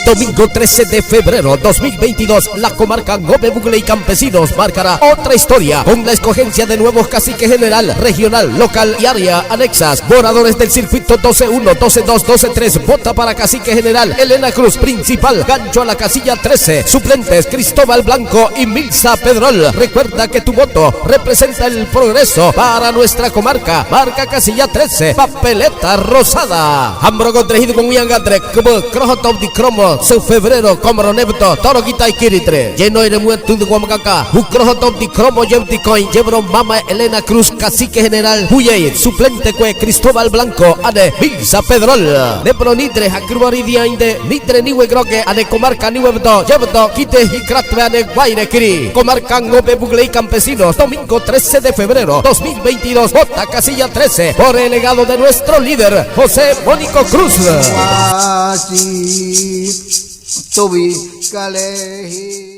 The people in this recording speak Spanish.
Domingo 13 de febrero 2022, la comarca Ngove Bugle y Campesinos marcará otra historia con la escogencia de nuevos caciques general, regional, local y área anexas. Moradores del circuito 12-1, 12-2, 12-3, vota para cacique general Elena Cruz, principal, gancho a la casilla 13, suplentes Cristóbal Blanco y Milsa Pedrol. Recuerda que tu voto representa el progreso para nuestra comarca. Marca casilla 13, papeleta rosada. Ambro Godrejido con Wiangadre, como Crojotop di Cromo. Su febrero como nebto toro kita ikiritre lleno de muerto de guamacaca Ucrojotop di cromo yemti coin llevron mama Elena Cruz cacique general Huyey suplente que Cristóbal Blanco ade Milsa Pedrol de pronitre hakrubaridia inde nitre niwe groke ade comarca niwebto llevto quite y cratve ade guaire kiri comarca Ngove Bugle y Campesinos domingo 13 de febrero 2022 vota casilla 13 por el legado de nuestro líder José Mónico Cruz. Tobi Kalehi